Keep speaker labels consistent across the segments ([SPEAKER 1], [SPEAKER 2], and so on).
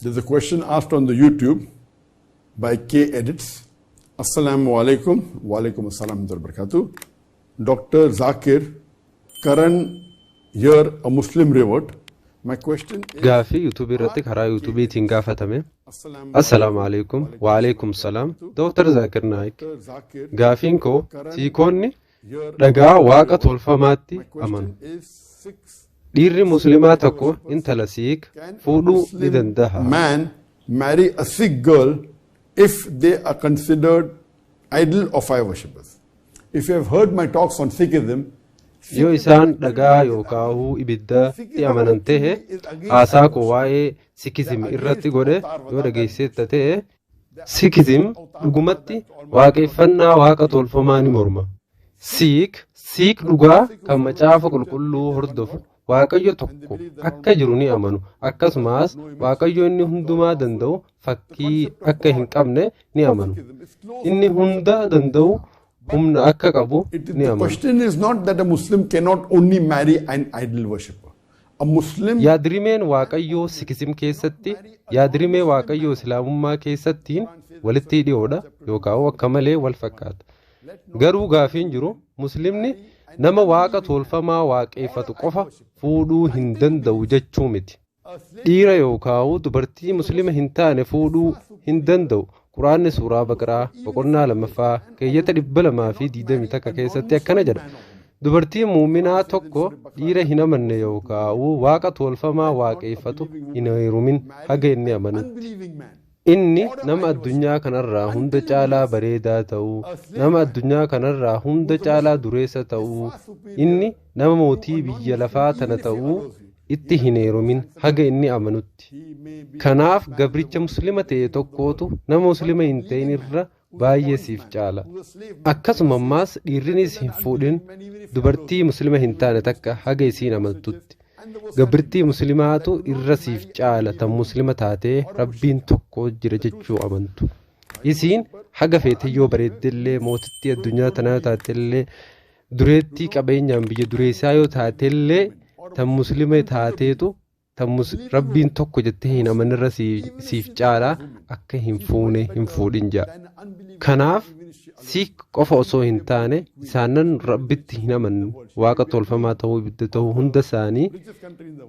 [SPEAKER 1] There's a question asked on the YouTube by K Edits. Assalamu alaikum. Wa alaikum assalam wa barakatuh. Dr. Zakir, Karan, here a Muslim revert. My question is...
[SPEAKER 2] Gafi YouTube irratti karaa YouTube tiin gaafatame. Assalamu alaikum wa alaikum salam. Dr. Zakir Naik. Gaafin ko siikonni dhagaa waaqa tolfamaatti amanu. Dhiirri muslimaa tokko intala siik fuudhuu ni danda'a.
[SPEAKER 1] Man marry a Sikh girl if they are considered idol or fire worshippers. If you have heard my talks on Sikhism,
[SPEAKER 2] yoo isaan dhagaa yookaan ibidda itti amanan ta'e haasaa koo waa'ee Sikhism irratti godhe yoo dhageessetta ta'e Sikhism dhugumatti waaqeffannaa waaqa tolfamaa ni morma. Siik dhugaa kan macaafa qulqulluu hordofu waaqayyo tokko akka jiru ni amanu. Akkasumas waaqayyo inni hundumaa danda'u fakkii akka hin qabne ni amanu. Inni hunda danda'u humna akka qabu ni amanu.
[SPEAKER 1] The question is not that a Muslim cannot only marry an idol worshipper. A Muslim...
[SPEAKER 2] Yaadrimeen waaqayyoo Sikhism keessatti yaadrimee waaqayyoo Islaamummaa keessattiin walitti dhiyoodha yookaan akka malee wal fakkaata. Garuu gaafiin jiru Muslimni nama waaqa tolfamaa waaqeffatu qofa fuudhuu hin danda'u jechuu miti. Dhiira yookaan dubartii Muslima hin taane fuudhuu hin danda'u. Quraanni suuraa Baqaraa boqonnaa 2 keeyyata 221 keessatti akkana jedha. Dubartii muuminaa tokko dhiira hin amanne yookaan waaqa tolfamaa waaqeffatu hin heerumin haga inni amanutti. Inni nama addunyaa kanarraa hunda caalaa bareedaa ta'uu, nama addunyaa kanarraa hunda caalaa dureessa ta'uu, inni nama mootii biyya lafaa tana ta'uu itti hin heerumin haga inni amanutti. Kanaaf gabricha muslima ta'e tokkootu nama muslima hin ta'in irra baay'ee siif caala. Akkasumas dhiirrinis hin fuudhin dubartii muslima hin taane takka haga isiin amantutti. Gabrittii muslimaatu irra siif caala tan muslima taatee rabbiin tokko jira jechuu amantu. Isiin haga feete yoo bareeddellee mootittii addunyaa tanaa taatellee dureettii qabeenyaan biyya dureessaa yoo taatellee tan muslima taateetu tan rabbiin tokko jettee hin amanirra siif caala akka hin fuune hin fuudhin jaa. Kanaaf Siik qofa osoo hin taane isaanan rabbitti hin amanne waaqa tolfamaa ta'uu ibidda ta'uu hunda isaanii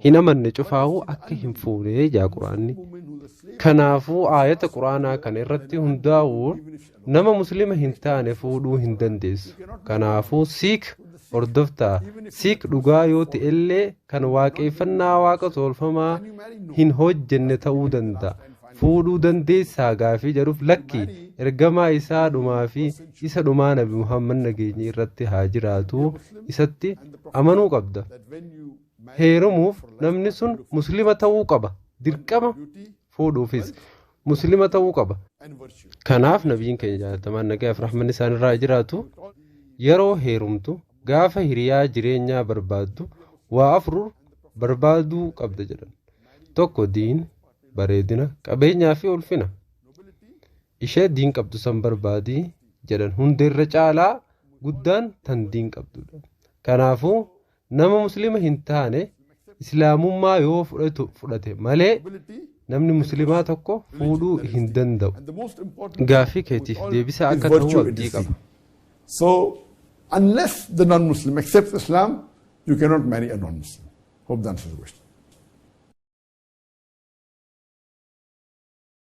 [SPEAKER 2] hin amanne cufaahuu akka hin fuune jaa Quraanni. Kanaafuu aayata Quraanaa kana irratti hundaa'uun nama muslima hin taane fuudhuu hin dandeessu. Kanaafuu Siik hordoftaa Siik dhugaa yoo ta'ellee kan waaqeffannaa waaqa tolfamaa hin hojjenne ta'uu danda'a. Fuudhuu dandeessaa gaafii jedhuuf lakki ergamaa isaa dhumaa fi isa dhumaa Nabi Muhammad nageenyi irratti haa jiraatu isatti amanuu qabda. Heerumuuf namni sun muslima ta'uu qaba. Dirqama fuudhuufis muslima ta'uu qaba. Kanaaf nabiin keenya jaalatamaan nagaaf rahmanni isaanirraa jiraatu yeroo heerumtu gaafa hiriyaa jireenyaa barbaaddu waa afur barbaaduu qabda jedhan. Tokko diin bareedina qabeenyaa fi ulfina. Ishee diin qabdu san barbaadii jedhan hundeerra caalaa guddaan tan diin qabdudha. Kanaafuu nama muslima hin taane islaamummaa yoo fudhate malee namni muslimaa tokko fuudhuu hin danda'u. Gaafii keetiif deebisaa akka ta'u abdii qaba.
[SPEAKER 1] So unless the non-Muslim accepts Islam, you cannot marry a non-Muslim. Hope that answers the question.